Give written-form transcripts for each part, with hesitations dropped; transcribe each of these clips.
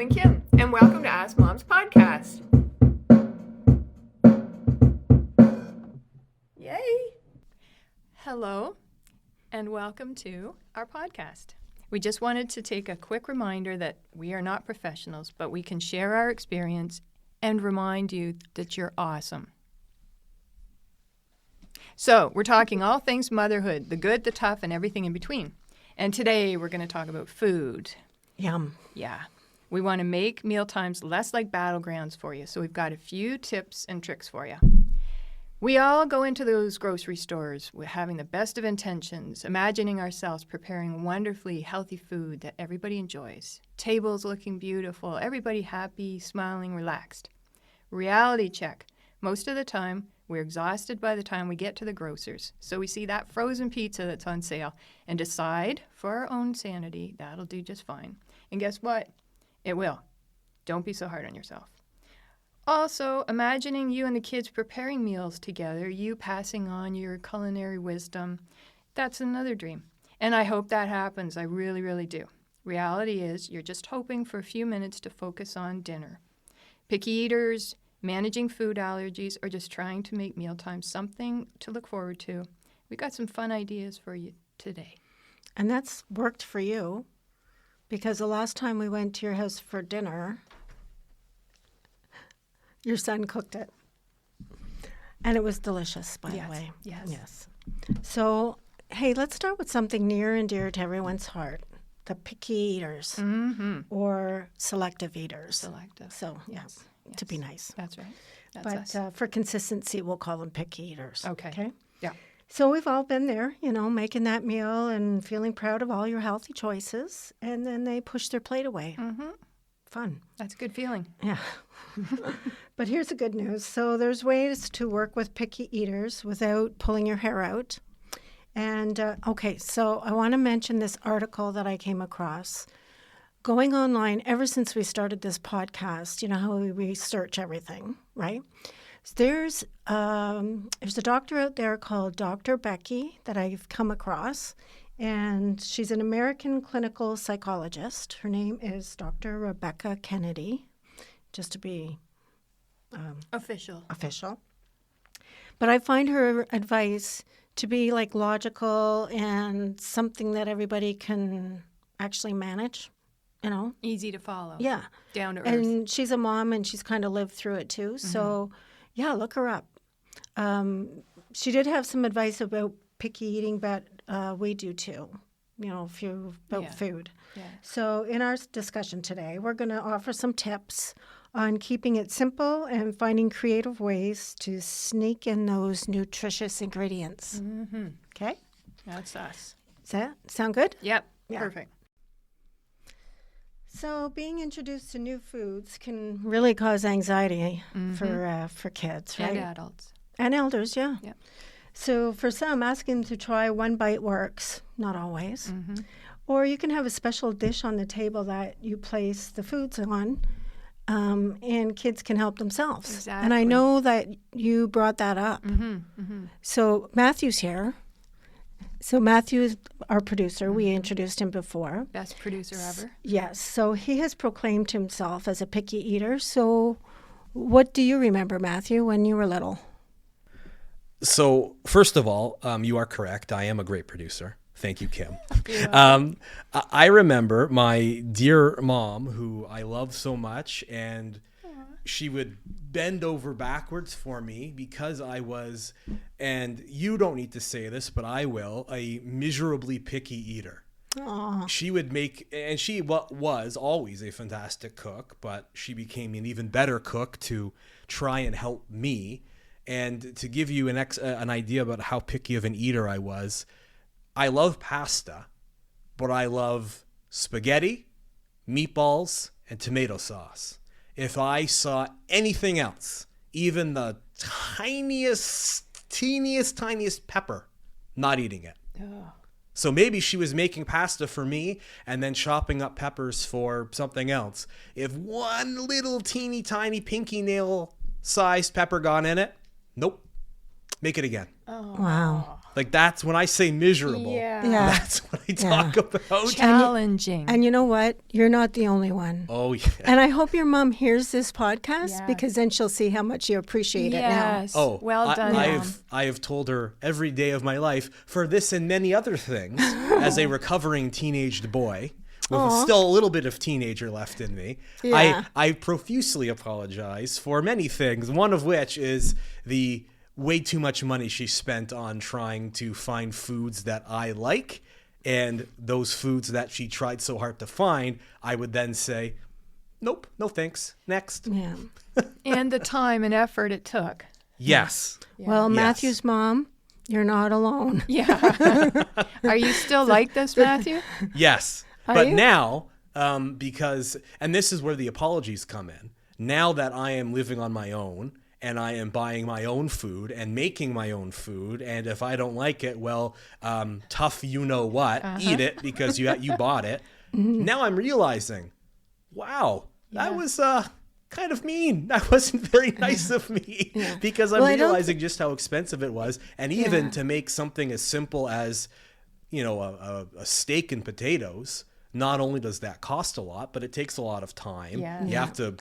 Mom and Kim, and welcome to Ask Mom's podcast. Yay! Hello, and welcome to our podcast. We just wanted to take a quick reminder that we are not professionals, but we can share our experience and remind you that you're awesome. So, we're talking all things motherhood, the good, the tough, and everything in between. And today we're going to talk about food. Yum. Yeah. We want to make mealtimes less like battlegrounds for you, so we've got a few tips and tricks for you. We all go into those grocery stores with having the best of intentions, imagining ourselves preparing wonderfully healthy food that everybody enjoys. Tables looking beautiful, everybody happy, smiling, relaxed. Reality check. Most of the time, we're exhausted by the time we get to the grocers. So we see that frozen pizza that's on sale and decide, for our own sanity, that'll do just fine. And guess what? It will. Don't be so hard on yourself. Also, imagining you and the kids preparing meals together, you passing on your culinary wisdom, that's another dream. And I hope that happens. I really, really do. Reality is, you're just hoping for a few minutes to focus on dinner. Picky eaters, managing food allergies, or just trying to make mealtime something to look forward to. We got some fun ideas for you today. And that's worked for you because the last time we went to your house for dinner, your son cooked it. And it was delicious, by the way. Yes. So, hey, let's start with something near and dear to everyone's heart. The picky eaters or selective eaters. Selective. So, yes. To be nice. That's right. That's but for consistency, we'll call them picky eaters. Okay. Yeah. So we've all been there, making that meal and feeling proud of all your healthy choices, and then they push their plate away. Mm-hmm. Fun. That's a good feeling. Yeah. But here's the good news. So there's ways to work with picky eaters without pulling your hair out. And, so I want to mention this article that I came across. Going online, ever since we started this podcast, you know how we research everything, right? So there's a doctor out there called Dr. Becky that I've come across, and she's an American clinical psychologist. Her name is Dr. Rebecca Kennedy, just to be official. But I find her advice to be like logical and something that everybody can actually manage. Easy to follow. Yeah. Down to earth. And she's a mom and she's kind of lived through it too. Mm-hmm. So, yeah, look her up. She did have some advice about picky eating, but we do too, about food. Yeah. So in our discussion today, we're going to offer some tips on keeping it simple and finding creative ways to sneak in those nutritious ingredients. Mm-hmm. Okay? That's us. Does that sound good? Yep. Yeah. Perfect. So being introduced to new foods can really cause anxiety for kids, right? And adults. And elders, yeah. Yep. So for some, asking them to try one bite works, not always. Mm-hmm. Or you can have a special dish on the table that you place the foods on, and kids can help themselves. Exactly. And I know that you brought that up. Mm-hmm. Mm-hmm. So Mathew's here. So Mathew is our producer. Mm-hmm. We introduced him before. Best producer ever. Yes. So he has proclaimed himself as a picky eater. So what do you remember, Mathew, when you were little? So first of all, you are correct. I am a great producer. Thank you, Kim. I remember my dear mom, who I love so much, and she would bend over backwards for me because I was, and you don't need to say this, but I will, a miserably picky eater. Aww. She would make, and she was always a fantastic cook, but she became an even better cook to try and help me. And to give you an idea about how picky of an eater I was, I love pasta, but I love spaghetti, meatballs, and tomato sauce. If I saw anything else, even the teeniest pepper, not eating it. Oh. So maybe she was making pasta for me and then chopping up peppers for something else. If one little teeny tiny pinky nail sized pepper got in it, nope. Make it again. Oh. Wow. Like that's when I say miserable. Yeah. Yeah. That's what I talk about. Challenging. And you know what? You're not the only one. Oh yeah. And I hope your mom hears this podcast Yes. because then she'll see how much you appreciate it now. Yes. Oh, well done, Mom. I have told her every day of my life for this and many other things as a recovering teenaged boy with still a little bit of teenager left in me. Yeah. I profusely apologize for many things, one of which is the way too much money she spent on trying to find foods that I like, and those foods that she tried so hard to find, I would then say, nope, no thanks, next. Yeah. And the time and effort it took. Yes. Well, Yes. Matthew's mom, you're not alone. Yeah. Are you still like this, Matthew? Yes. Are But you? now, because, and this is where the apologies come in, now that I am living on my own and I am buying my own food and making my own food, and if I don't like it, well, tough you know what, eat it because you bought it. Now I'm realizing, wow, that was kind of mean. That wasn't very nice of me because I'm Well, I don't realizing just how expensive it was. And even to make something as simple as, you know, a steak and potatoes, not only does that cost a lot, but it takes a lot of time. Yeah. You have to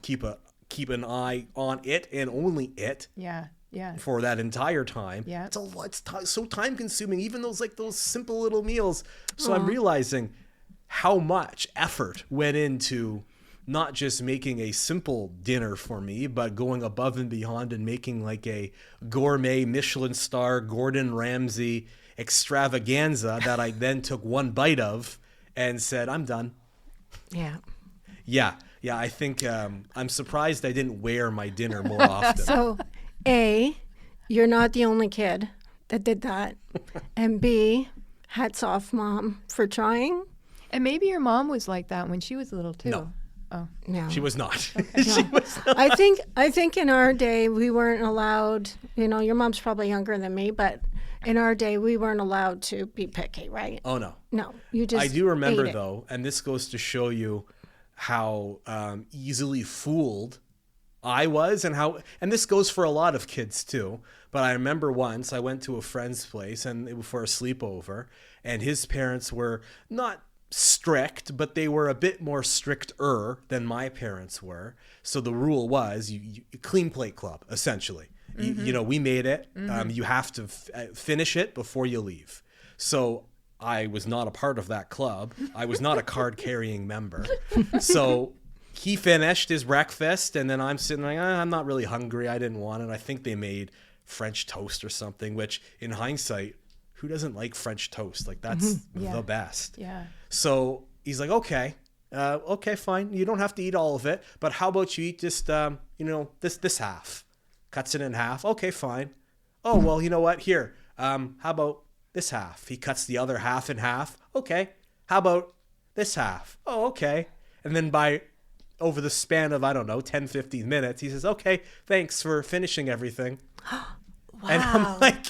keep an eye on it and only it Yeah. Yeah. for that entire time. Yeah. It's a lot. It's so time consuming, even those simple little meals. So I'm realizing how much effort went into not just making a simple dinner for me, but going above and beyond and making like a gourmet Michelin star Gordon Ramsay extravaganza that I then took one bite of and said, I'm done. Yeah. Yeah, I think I'm surprised I didn't wear my dinner more often. So, A, you're not the only kid that did that. And B, hats off, Mom, for trying. And maybe your mom was like that when she was little too. No. Oh. No. She was not. She was not. I think in our day we weren't allowed, you know, your mom's probably younger than me, but in our day we weren't allowed to be picky, right? Oh, no. No, you just I do remember, ate it. though, and this goes to show you how easily fooled I was and this goes for a lot of kids too. But I remember once I went to a friend's place and it was for a sleepover, and his parents were not strict, but they were a bit more stricter than my parents were. So the rule was you clean plate club, essentially. You know, we made it. You have to finish it before you leave. So I was not a part of that club. I was not a card-carrying member. So he finished his breakfast, and then I'm sitting like, I'm not really hungry. I didn't want it. I think they made French toast or something, which in hindsight, who doesn't like French toast? Like, that's the best. Yeah. So he's like, okay, fine. You don't have to eat all of it, but how about you eat just, this half? Cuts it in half. Okay, fine. Oh, well, you know what? Here, how about this half? He cuts the other half in half. Okay. How about this half? Oh, okay. And then over the span of, 10, 15 minutes, he says, okay, thanks for finishing everything. Wow. And I'm like,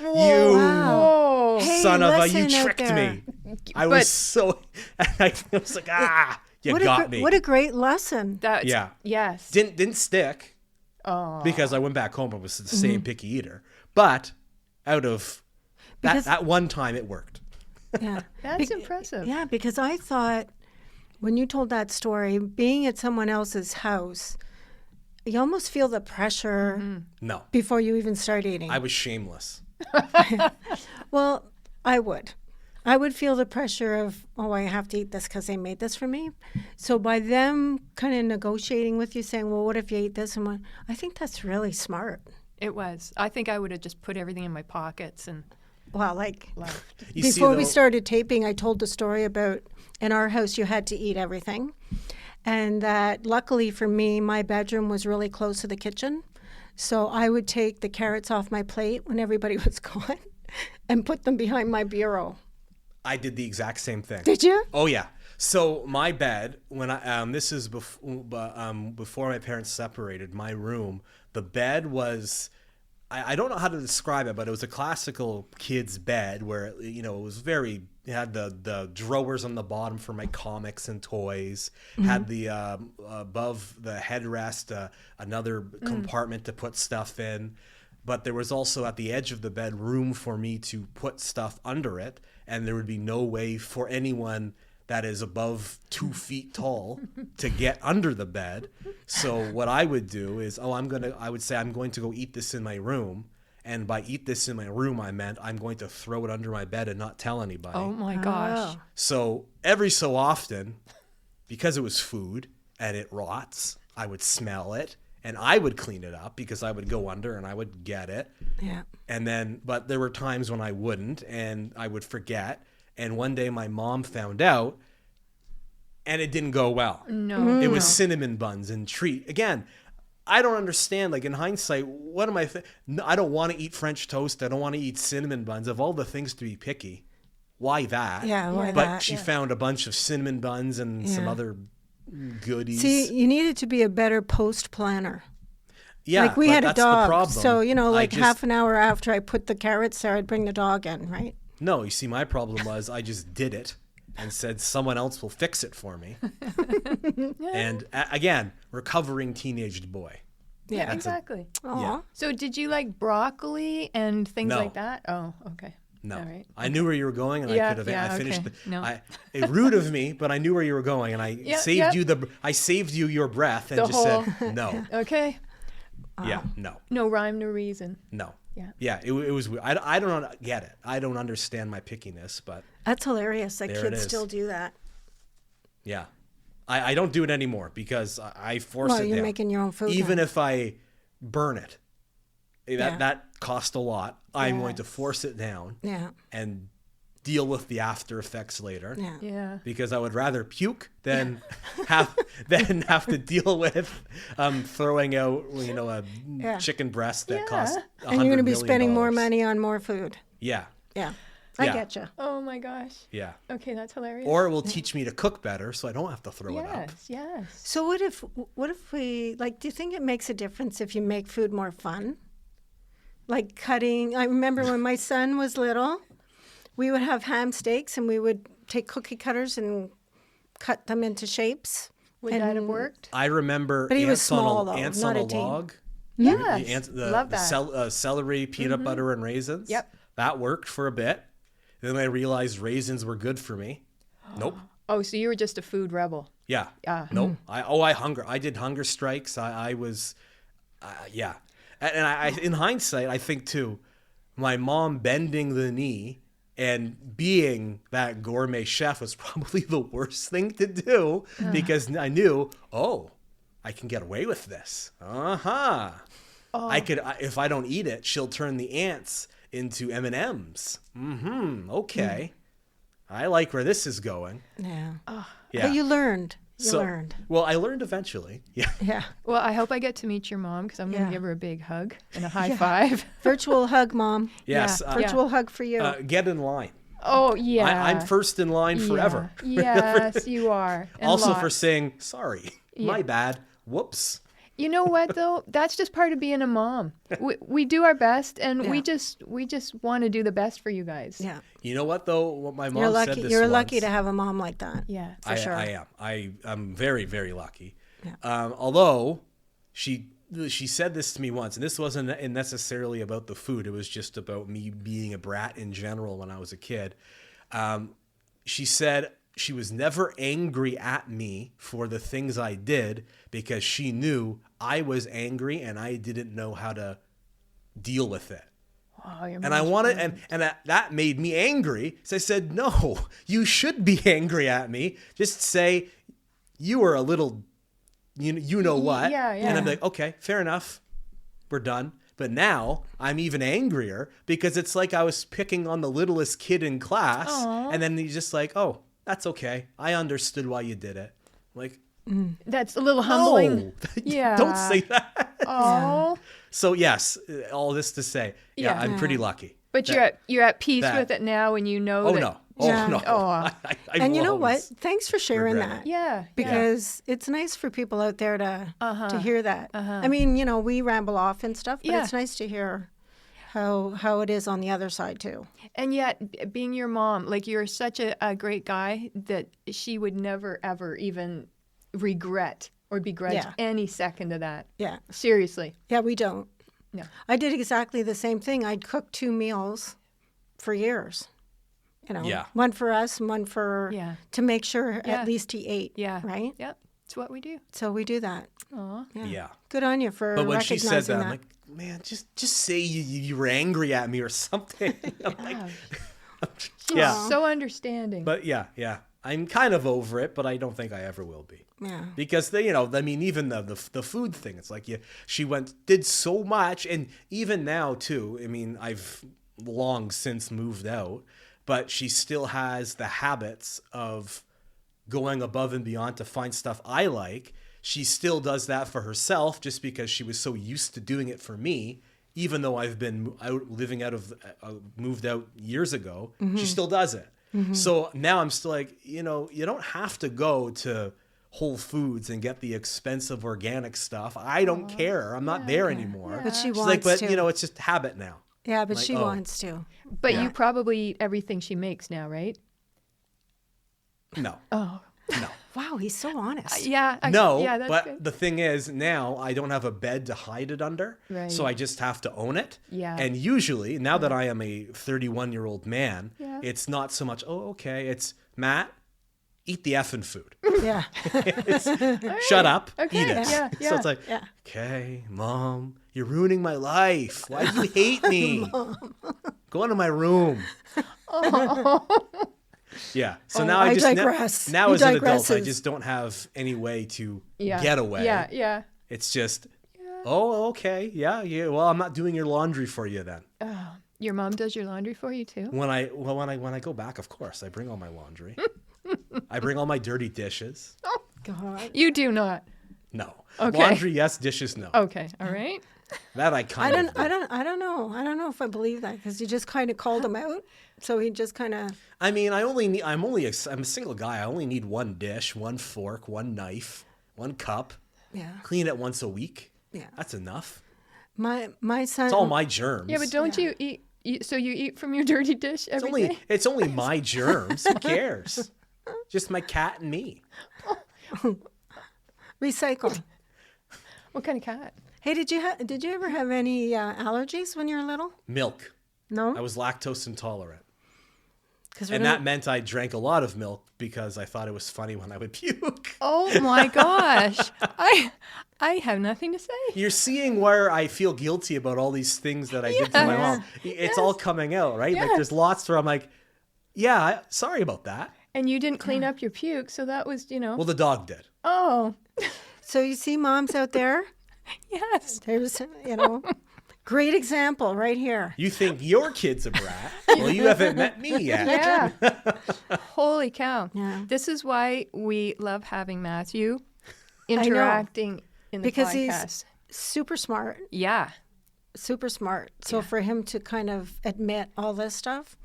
Whoa. Hey, son of a, you listen out tricked there. me. I was like, you got me. What a great lesson. That's, Yeah. Yes. Didn't stick because I went back home. I was the same picky eater. But out of that one time, it worked. Yeah. That's impressive. Yeah, because I thought when you told that story, being at someone else's house, you almost feel the pressure No, before you even start eating. I was shameless. Well, I would feel the pressure of, I have to eat this because they made this for me. So by them kind of negotiating with you, saying, well, what if you eat this? And what? I think that's really smart. It was. I think I would have just put everything in my pockets and Well, like left. You see, before we though- started taping, I told the story about in our house you had to eat everything. And that luckily for me, my bedroom was really close to the kitchen. So I would take the carrots off my plate when everybody was gone and put them behind my bureau. I did the exact same thing. Did you? Oh yeah. So my bed, when this is before my parents separated, my room, the bed was, I don't know how to describe it, but it was a classical kid's bed where, it was it had the drawers on the bottom for my comics and toys, had the, above the headrest, another compartment to put stuff in. but there was also at the edge of the bed room for me to put stuff under it, and there would be no way for anyone that is above 2 feet tall to get under the bed. So what I would do is, I would say I'm going to go eat this in my room. And by eat this in my room, I meant I'm going to throw it under my bed and not tell anybody. Oh my gosh. So every so often, because it was food and it rots, I would smell it and I would clean it up because I would go under and I would get it. Yeah. And then, but there were times when I wouldn't and I would forget. And one day my mom found out and it didn't go well. No. It was cinnamon buns and treat. Again, I don't understand. Like in hindsight, what am I? I don't want to eat French toast. I don't want to eat cinnamon buns. Of all the things to be picky, why that? Yeah, why but that? she found a bunch of cinnamon buns and some other goodies. See, you needed to be a better post planner. Yeah, like we but had a that's the dog, problem. so like I half an hour after I put the carrots there, I'd bring the dog in, right? No, you see, my problem was I just did it and said someone else will fix it for me. And again, recovering teenaged boy. Yeah, Exactly. Aw. So did you like broccoli and things No. like that? Oh, okay. No, All right. I knew where you were going, and Yeah, I could have. yeah, I finished. okay. No. It rude of me, but I knew where you were going, and I saved you I saved you your breath, and The just whole- said no. Okay. Yeah, no, No rhyme, no reason. no. Yeah. Yeah, it was weird. I don't get it. I don't understand my pickiness, but That's hilarious that There it kids is. still do that. yeah, I don't do it anymore because I force Well, it you're down. making your own food Even now. if I burn it, Yeah. that cost a lot. I'm going to Yes. force it down Yeah, and deal with the after effects later. yeah. Yeah. Because I would rather puke than have to deal with throwing out a Yeah. chicken breast that Yeah. costs $100 And you're going to be spending more million. money on more food. Yeah, Yeah, I Yeah. get you. Oh my gosh. yeah. Okay, that's hilarious. Or it will teach me to cook better, so I don't have to throw it up. yes, yes. So what if we do you think it makes a difference if you make food more fun? Like cutting. I remember when my son was little, we would have ham steaks and we would take cookie cutters and cut them into shapes. Would that have worked? I remember But he was ants small, on though, ants not on a a teen. log. Yes. Love that. Celery, peanut butter, and raisins. Yep. That worked for a bit. Then I realized raisins were good for me. Nope. Oh, so you were just a food rebel. Yeah. Yeah. Nope. I did hunger strikes. I was, yeah. And I in hindsight, I think too, my mom bending the knee and being that gourmet chef was probably the worst thing to do because I knew, I can get away with this. I could, if I don't eat it, she'll turn the ants into M&Ms. Okay. I like where this is going. Yeah. Yeah. But you learned. You learned. Well, I learned eventually. Yeah. Yeah. Well, I hope I get to meet your mom because I'm going to Yeah. give her a big hug and a high five. Virtual hug, Mom. Yes. Yeah. Virtual hug for you. Get in line. Oh, yeah. I'm first in line forever. Yeah. Yes, you are. And Also for lots. saying sorry. My Yeah. bad. Whoops. You know what though? That's just part of being a mom. We do our best, and Yeah. we just want to do the best for you guys. yeah. You know what though? What my mom You're said lucky. this You're lucky once. to have a mom like that. Yeah. For sure. I am. I'm very, very lucky. Yeah. Although she said this to me once, and this wasn't necessarily about the food. It was just about me being a brat in general when I was a kid. She said she was never angry at me for the things I did because she knew I was angry and I didn't know how to deal with it. Oh, your And I mom's wanted, brilliant. and that made me angry. So I said, no, you should be angry at me. Just say, you were a little, you know what. Yeah, And I'm yeah. like, okay, fair enough. We're done. But now I'm even angrier because it's like I was picking on the littlest kid in class. Aw. And then he's just like, oh, that's okay. I understood why you did it. I'm like, That's a little humbling. no, Yeah. don't say that. Oh. So yes, all this to say, yeah, Yeah. I'm pretty lucky. But That- you're at peace that- with it now, and you know Oh that. no! Oh Yeah. no! Oh. I And you will know what? always Thanks for sharing regret that. it. Yeah. Because it's nice for people out there to hear that. I mean, we ramble off and stuff, but Yeah. it's nice to hear how it is on the other side too. And yet, being your mom, like you're such a great guy that she would never ever even regret or begrudge Yeah. any second of that. Yeah. Seriously. Yeah, we don't. No. I did exactly the same thing. I'd cook 2 meals for years. You know, Yeah. one for us and one for Yeah. to make sure Yeah. at least he ate. Yeah. Right. Yep. It's what we do. So we do that. Aw. Yeah. Good on you for But when she recognizing said that, that. I'm like, man, just say you were angry at me or something. I'm like, She's yeah. so understanding. But yeah. I'm kind of over it, but I don't think I ever will be. Yeah. Because they, even the food thing, it's like she did so much, and even now too. I mean, I've long since moved out, but she still has the habits of going above and beyond to find stuff I like. She still does that for herself just because she was so used to doing it for me. Even though I've been moved out years ago, she still does it. So now I'm still like, you don't have to go to Whole Foods and get the expensive organic stuff. I don't care. I'm not there anymore. But she She's wants like, but to. it's just habit now. Yeah, but Like, she oh. wants to. But you probably eat everything she makes now, right? No. Oh. No. Wow, he's so honest. Yeah. No, Yeah, that's but good. the thing is now I don't have a bed to hide it under, Right. so I just have to own it. Yeah. And usually, now that I am a 31-year-old man, Yeah. it's not so much, oh, okay, it's Matt, eat the effing food. Yeah. Shut up, Okay, eat it. yeah, So yeah. it's like, Yeah. okay, Mom, you're ruining my life. Why do you hate me? Go into my room. Yeah. So now I I just digress. now He as an adult, I digresses. just don't have any way to Yeah. get away. Yeah. It's just, oh, okay, yeah. Well, I'm not doing your laundry for you then. Your mom does your laundry for you too? When I go back, of course, I bring all my laundry. I bring all my dirty dishes. God. You do not. No. Okay. Laundry, yes. Dishes, no. Okay. All right. That I I kind don't of. I don't know. I don't know if I believe that because you just kind of called him out. So he just kind of I mean, I'm a single guy. I only need one dish, one fork, one knife, one cup. yeah. Clean it once a week. Yeah. That's enough. My son It's all my germs. Yeah, but don't you eat? So you eat from your dirty dish every day? It's only my germs. Who cares? Just my cat and me. recycle. What kind of cat? Hey, did you ever have any allergies when you were little? Milk. No. I was lactose intolerant. Because And that meant I drank a lot of milk because I thought it was funny when I would puke. Oh my gosh! I have nothing to say. Oh, You're seeing where I feel guilty about all these things that I did to my mom. It's all coming out, right? Like there's lots where I'm like, yeah, sorry about that. And you didn't clean up your puke, so that was, Well, the dog did. Oh, So you see, moms out there. yes. There's great example right here. You think your kid's a brat? Well, you haven't met me yet. Yeah. Holy cow. Yeah. This is why we love having Mathew interacting in the Because podcast. he's super smart. Yeah. Super smart. So for him to kind of admit all this stuff,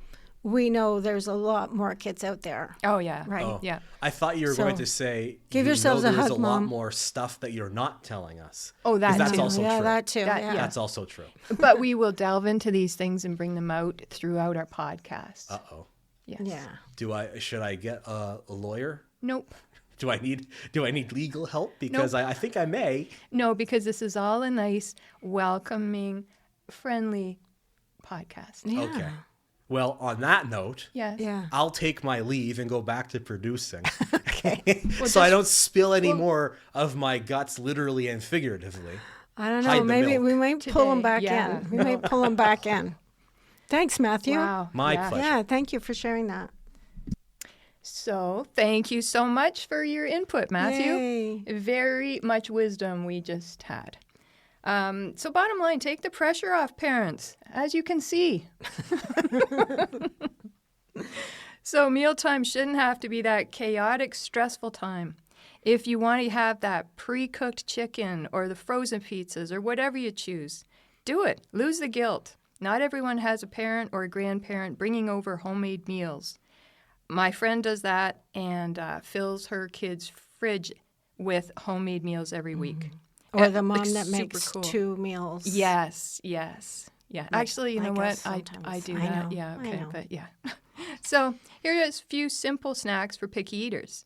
we know there's a lot more kids out there. Oh, yeah. Right. Oh, Yeah. I thought you were So, going to say, give yourselves a there's hug, a lot Mom. more stuff that you're not telling us. Oh, 'Cause that that's too. also yeah, true. that too. That- yeah. yeah. That's also true. But we will delve into these things and bring them out throughout our podcast. Uh-oh. Yes. Yeah. Should I get a lawyer? Nope. Do I need legal help? Because I think I may. No, because this is all a nice, welcoming, friendly podcast. Yeah. Okay. Well, on that note, Yes. Yeah. I'll take my leave and go back to producing. Okay. So I don't spill any more of my guts literally and figuratively. I don't know. Hide the Maybe milk. we might pull him Today, back yeah. in. We might pull him back in. Thanks, Matthew. Wow. My yeah. pleasure. Yeah, thank you for sharing that. So thank you so much for your input, Mathew. Yay. Very much wisdom we just had. So bottom line, take the pressure off parents, as you can see. So mealtime shouldn't have to be that chaotic, stressful time. If you want to have that pre-cooked chicken or the frozen pizzas or whatever you choose, do it. Lose the guilt. Not everyone has a parent or a grandparent bringing over homemade meals. My friend does that and fills her kids' fridge with homemade meals every week. Or It the mom looks that super makes cool. 2 meals. Yes. Yeah. Actually, you know like what? us I sometimes. do I that. know, Yeah. I Okay. know. But yeah. So here's a few simple snacks for picky eaters.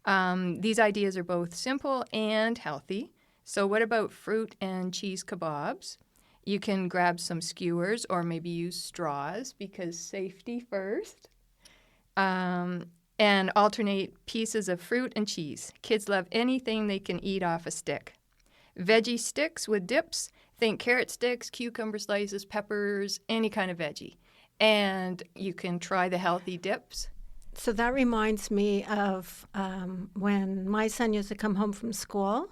These ideas are both simple and healthy. So what about fruit and cheese kebabs? You can grab some skewers or maybe use straws because safety first. And alternate pieces of fruit and cheese. Kids love anything they can eat off a stick. Veggie sticks with dips. Think carrot sticks, cucumber slices, peppers, any kind of veggie. And you can try the healthy dips. So that reminds me of when my son used to come home from school.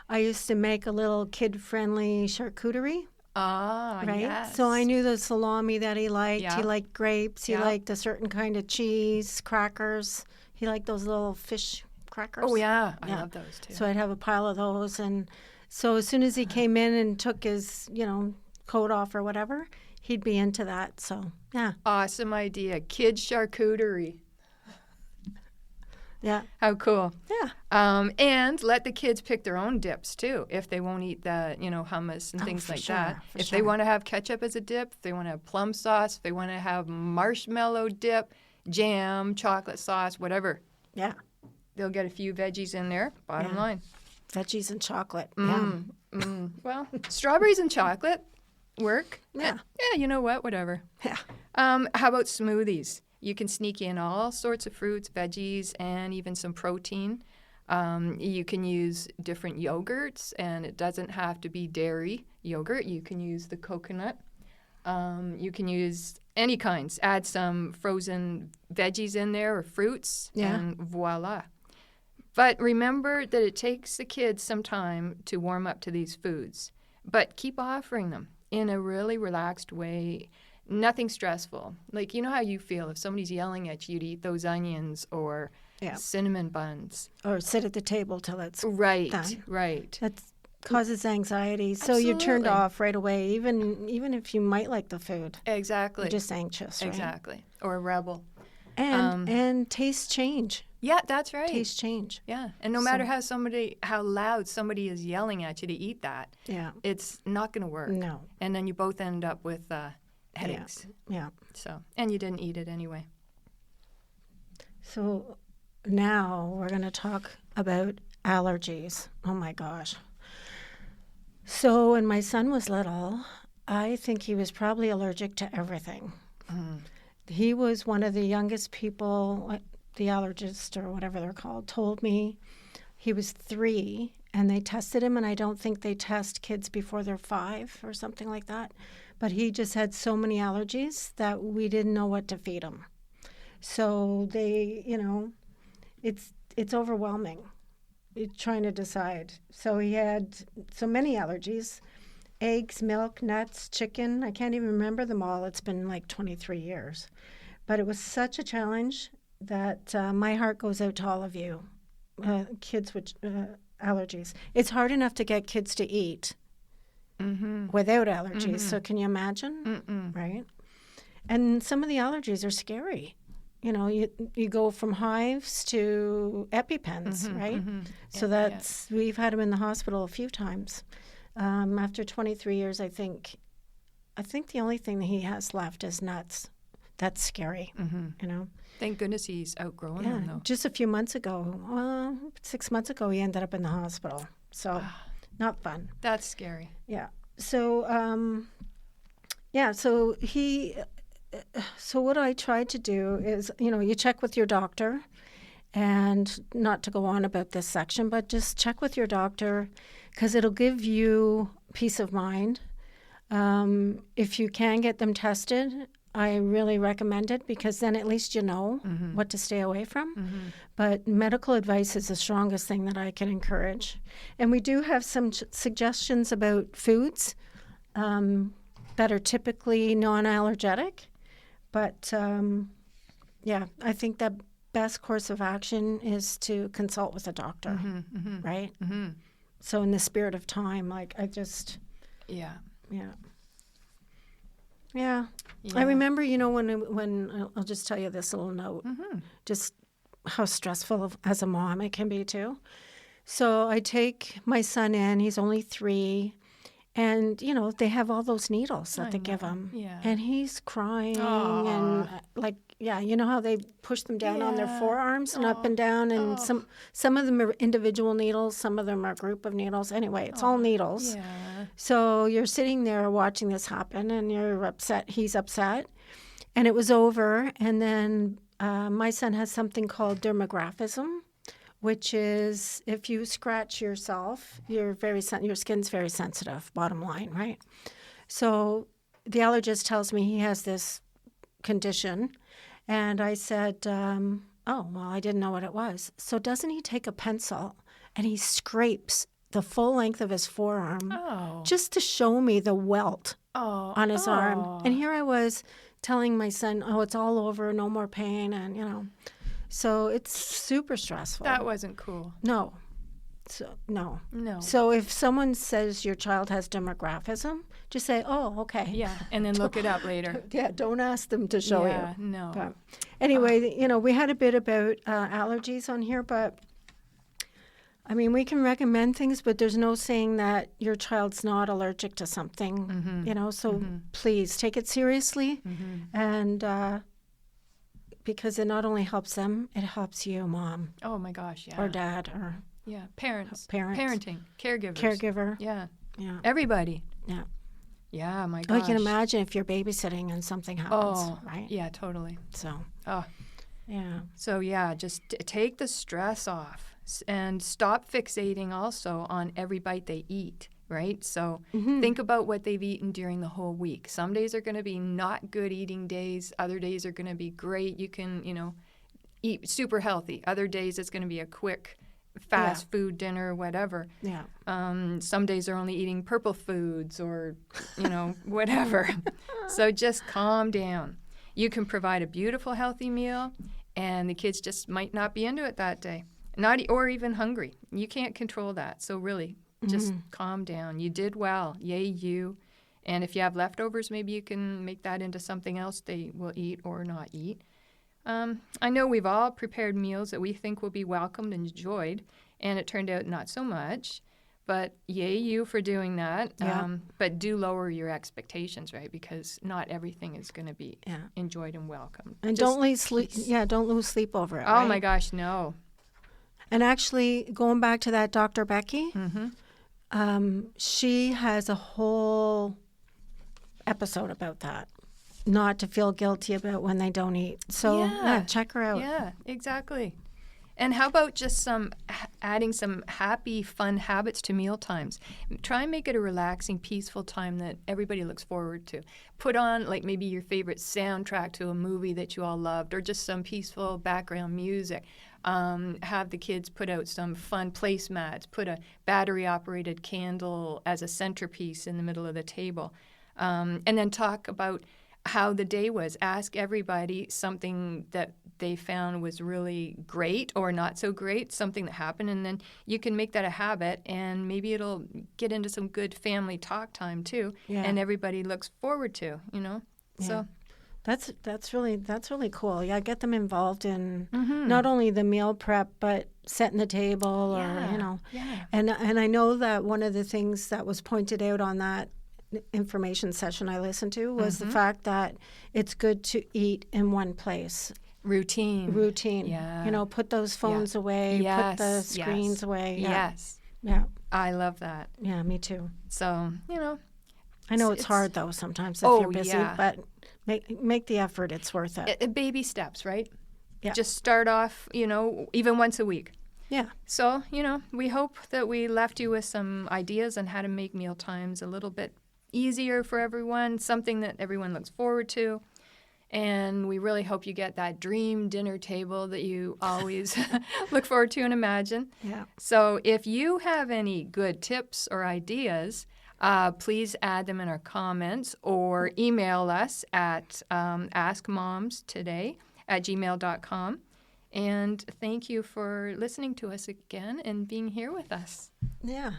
I used to make a little kid-friendly charcuterie. Ah, Right? yes. So I knew the salami that he liked. Yeah. He liked grapes. He Yeah. liked a certain kind of cheese, crackers. He liked those little fish crackers. Oh, yeah. I Yeah. love those too. So I'd have a pile of those. And so as soon as he came in and took his, coat off or whatever, he'd be into that. So, yeah. Awesome idea. Kid charcuterie. Yeah. How cool. Yeah. And let the kids pick their own dips too, if they won't eat the, hummus and things for like sure, that. for If they sure. want to have ketchup as a dip, if they want to have plum sauce, if they want to have marshmallow dip, jam, chocolate sauce, whatever, Yeah. they'll get a few veggies in there. Bottom Yeah. line. Veggies and chocolate. Well, strawberries and chocolate work. Yeah. Yeah, you know what? Whatever. Yeah. How about smoothies? You can sneak in all sorts of fruits, veggies, and even some protein. You can use different yogurts, and it doesn't have to be dairy yogurt. You can use the coconut. You can use any kinds. Add some frozen veggies in there or fruits, Yeah. and voila. But remember that it takes the kids some time to warm up to these foods. But keep offering them in a really relaxed way. Nothing stressful. Like, you know how you feel if somebody's yelling at you to eat those onions or Yeah. cinnamon buns. Or sit at the table till it's Right, done. right. That causes anxiety. So you're turned Absolutely. off right away, even if you might like the food. Exactly. You're just anxious, right? Exactly. Or a rebel. And tastes change. Yeah, that's right. Tastes change. Yeah. And no matter how loud somebody is yelling at you to eat that, Yeah. it's not going to work. No. And then you both end up with headaches. Yeah. So, and you didn't eat it anyway. So now we're going to talk about allergies. Oh my gosh. So when my son was little, I think he was probably allergic to everything. He was one of the youngest people, the allergist or whatever they're called, told me he was 3 and they tested him, and I don't think they test kids before they're 5 or something like that. But he just had so many allergies that we didn't know what to feed him. So they, it's overwhelming. You're trying to decide. So he had so many allergies: eggs, milk, nuts, chicken. I can't even remember them all. It's been like 23 years. But it was such a challenge that my heart goes out to all of you, kids with allergies. It's hard enough to get kids to eat without allergies. So can you imagine? Right? And some of the allergies are scary. You go from hives to EpiPens, right? So we've had him in the hospital a few times. After 23 years, I think the only thing that he has left is nuts. That's scary, Thank goodness he's outgrown Yeah, them, though. just a few months ago, 6 months ago, he ended up in the hospital. So not fun. That's scary. Yeah. So, so what I tried to do is, you check with your doctor, and not to go on about this section, but just check with your doctor because it'll give you peace of mind. If you can get them tested, I really recommend it because then at least you know what to stay away from. But medical advice is the strongest thing that I can encourage. And we do have some suggestions about foods that are typically non-allergenic. But, I think the best course of action is to consult with a doctor, right? So in the spirit of time, Yeah. Yeah. I remember, when I'll just tell you this little note, just how stressful as a mom it can be too. So I take my son in, he's only 3, And, you know, they have all those needles that they give him. Yeah. And he's crying Aw. and you know how they push them down on their Yeah. forearms and up and down. And some of them are individual needles. Some of them are a group of needles. Anyway, it's all needles. Yeah. So you're sitting there watching this happen and you're upset. He's upset. And it was over. And then my son has something called dermographism, which is if you scratch yourself, your skin's very sensitive, bottom line, right? So the allergist tells me he has this condition. And I said, oh, well, I didn't know what it was. So doesn't he take a pencil and he scrapes the full length of his forearm just to show me the welt on his arm? And here I was telling my son, oh, it's all over, no more pain, and, you know. So it's super stressful. That wasn't cool. No. So, no. No. So if someone says your child has dermographism, just say, oh, okay. Yeah, and then look it up later. Yeah, don't ask them to show Yeah, you. no. But anyway, you know, we had a bit about allergies on here, but I mean, we can recommend things, but there's no saying that your child's not allergic to something, you know, so please take it seriously. And because it not only helps them, it helps you, mom. Oh my gosh, yeah. Or dad or parents. Parents. Parenting, caregivers. caregiver. Yeah. Yeah. Everybody. Yeah. Yeah, my I gosh. can imagine if you're babysitting and something happens, right? Yeah, totally. So, Oh. yeah. So yeah, just take the stress off and stop fixating also on every bite they eat, right? So think about what they've eaten during the whole week. Some days are going to be not good eating days. Other days are going to be great. You can, you know, eat super healthy. Other days it's going to be a quick fast food dinner, whatever. Yeah. Some days they're only eating purple foods or, you know, whatever. So just calm down. You can provide a beautiful, healthy meal, and the kids just might not be into it that day, or even hungry. You can't control that. So really, just calm down. You did well. Yay, you. And if you have leftovers, maybe you can make that into something else they will eat or not eat. I know we've all prepared meals that we think will be welcomed and enjoyed, and it turned out not so much. But yay you for doing that. Yeah. But do lower your expectations, right? Because not everything is going to be enjoyed and welcomed. And Just don't lose sleep. peace. Yeah, don't lose sleep over it. Oh right? my gosh, no. And actually, going back to that Dr. Becky, she has a whole episode about that. Not to feel guilty about when they don't eat. So yeah, check her out. Yeah, exactly. And how about just adding some happy, fun habits to meal times? Try and make it a relaxing, peaceful time that everybody looks forward to. Put on like maybe your favorite soundtrack to a movie that you all loved, or just some peaceful background music. Have the kids put out some fun placemats. Put a battery-operated candle as a centerpiece in the middle of the table. And then talk about how the day was. Ask everybody something that they found was really great or not so great, something that happened, and then you can make that a habit, and maybe it'll get into some good family talk time too, and everybody looks forward to, you know. So that's really cool. Yeah, get them involved in not only the meal prep but setting the table or you know. Yeah. And I know that one of the things that was pointed out on that information session I listened to was the fact that it's good to eat in one place. Routine. Yeah. You know, put those phones away, put the screens away. Yeah. Yes. Yeah. I love that. Yeah, me too. So, you know. I know it's hard though sometimes if you're busy, but make the effort. It's worth it. Baby steps, right? Yeah. Just start off, you know, even once a week. Yeah. So, you know, we hope that we left you with some ideas on how to make meal times a little bit easier for everyone, something that everyone looks forward to. And we really hope you get that dream dinner table that you always look forward to and imagine. Yeah. So if you have any good tips or ideas, please add them in our comments or email us at askmomstoday@gmail.com. And thank you for listening to us again and being here with us. Yeah.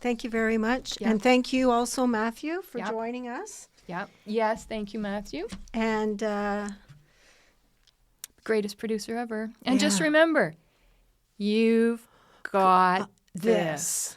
Thank you very much. Yep. And thank you also, Matthew, for joining us. Yep. Yes, thank you, Mathew. And greatest producer ever. And just remember, you've got this.